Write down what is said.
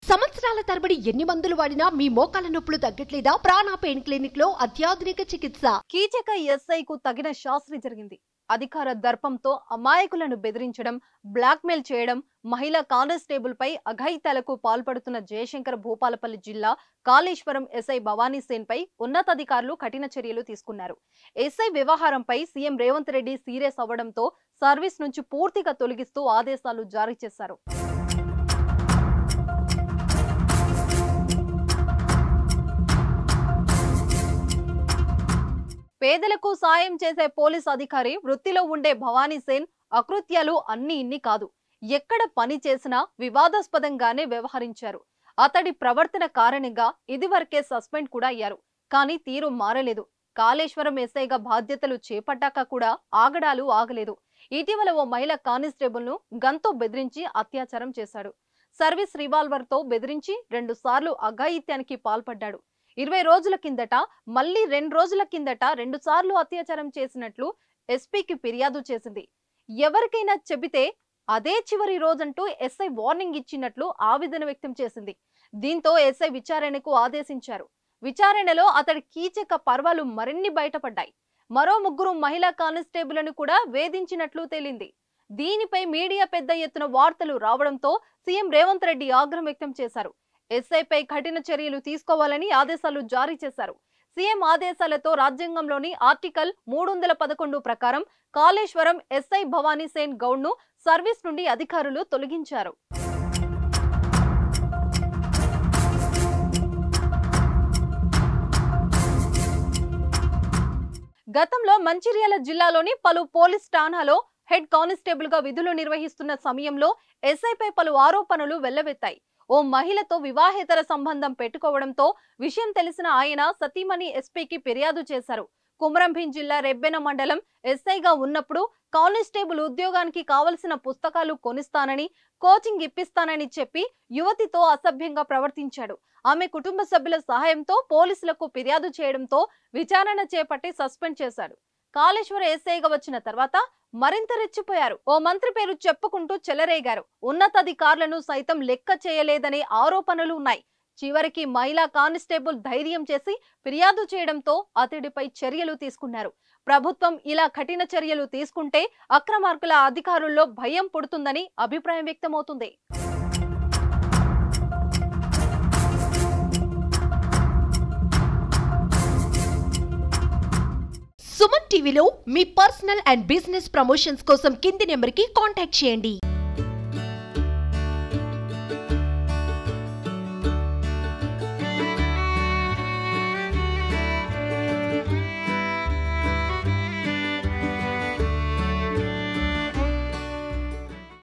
సంవత్సరాల తరబడి ఎన్ని మందులు వాడినా మీ మోకాల నొప్పులు తగ్గట్లేదా? ప్రాణ పెయిన్ క్లినిక్ లో అత్యాధునిక చికిత్స. కీచక ఎస్ఐకు తగిన శాస్త్రి జరిగింది. అధికార దర్పంతో అమాయకులను బెదిరించడం, బ్లాక్మెయిల్ చేయడం, మహిళా కానిస్టేబుల్ పై అఘాయిత్యాలకు పాల్పడుతున్న జయశంకర్ భూపాలపల్లి జిల్లా కాళేశ్వరం ఎస్ఐ భవానీ సేన్ పై ఉన్నతాధికారులు కఠిన చర్యలు తీసుకున్నారు. ఎస్ఐ వ్యవహారంపై సీఎం రేవంత్ రెడ్డి సీరియస్ అవ్వడంతో సర్వీస్ నుంచి పూర్తిగా తొలగిస్తూ ఆదేశాలు జారీ చేశారు. పేదలకు సాయం చేసే పోలీస్ అధికారి వృత్తిలో ఉండే భవానీ సేన్ అకృత్యాలు అన్ని ఇన్ని కాదు. ఎక్కడ పని చేసినా వివాదాస్పదంగానే వ్యవహరించారు. అతడి ప్రవర్తన కారణంగా ఇదివరకే సస్పెండ్ కూడా అయ్యారు. కానీ తీరు మారలేదు. కాళేశ్వరం ఎస్ఐగా బాధ్యతలు చేపట్టాక కూడా ఆగడాలు ఆగలేదు. ఇటీవల ఓ మహిళా కానిస్టేబుల్ ను గన్తో బెదిరించి అత్యాచారం చేశాడు. సర్వీస్ రివాల్వర్ తో బెదిరించి 2 సార్లు అఘాయిత్యానికి పాల్పడ్డాడు. 20 రోజుల కిందట మళ్ళీ 2 రోజుల కిందట 2 సార్లు అత్యాచారం చేసినట్లు ఎస్పీకి ఫిర్యాదు చేసింది. ఎవరికైనా చెబితే అదే చివరి రోజంటూ ఎస్ఐ వార్నింగ్ ఇచ్చినట్లు ఆవేదన వ్యక్తం చేసింది. దీంతో ఎస్ఐ విచారణకు ఆదేశించారు. విచారణలో అతడి కీచక పర్వాలు మరిన్ని బయటపడ్డాయి. మరో 3 మహిళా కానిస్టేబుల్ను కూడా వేధించినట్లు తేలింది. దీనిపై మీడియా పెద్ద ఎత్తున వార్తలు రావడంతో సీఎం రేవంత్ రెడ్డి ఆగ్రహం వ్యక్తం చేశారు. ఎస్ఐపై కఠిన చర్యలు తీసుకోవాలని ఆదేశాలు జారీ చేశారు. సీఎం ఆదేశాలతో రాజ్యాంగంలోని ఆర్టికల్ 311 ప్రకారం కాళేశ్వరం ఎస్ఐ భవానీ సేన్ గౌడ్ ను సర్వీస్ నుండి అధికారులు తొలగించారు. గతంలో మంచిర్యాల జిల్లాలోని పలు పోలీస్ ఠాణాలో హెడ్ కానిస్టేబుల్ గా విధులు నిర్వహిస్తున్న సమయంలో ఎస్ఐపై పలు ఆరోపణలు వెల్లవెత్తాయి. ఓ మహిళతో వివాహేతర సంబంధం పెట్టుకోవడంతో విషయం తెలిసిన ఆయన సతీమణి ఎస్పీకి ఫిర్యాదు చేశారు. కుమరంభీం జిల్లా రెబ్బెన మండలం ఎస్ఐగా ఉన్నప్పుడు కానిస్టేబుల్ ఉద్యోగానికి కావలసిన పుస్తకాలు కొనిస్తానని, కోచింగ్ ఇప్పిస్తానని చెప్పి యువతితో అసభ్యంగా ప్రవర్తించాడు. ఆమె కుటుంబ సభ్యుల సహాయంతో పోలీసులకు ఫిర్యాదు చేయడంతో విచారణ చేపట్టి సస్పెండ్ చేశాడు. కాళేశ్వర ఎస్ఐగా వచ్చిన తర్వాత మరింత రెచ్చిపోయారు. ఓ మంత్రి పేరు చెప్పుకుంటూ చెలరేగారు. ఉన్నతాధికారులను సైతం లెక్క చేయలేదనే ఆరోపణలు ఉన్నాయి. చివరికి మహిళా కానిస్టేబుల్ ధైర్యం చేసి ఫిర్యాదు చేయడంతో అతడిపై చర్యలు తీసుకున్నారు. ప్రభుత్వం ఇలా కఠిన చర్యలు తీసుకుంటే అక్రమార్కుల అధికారుల్లో భయం పుడుతుందని అభిప్రాయం వ్యక్తమవుతుంది. సుమన్ టీవీలో మీ పర్సనల్ అండ్ బిజినెస్ ప్రమోషన్స్ కోసం కింది నెంబర్కి కాంటాక్ట్ చేయండి.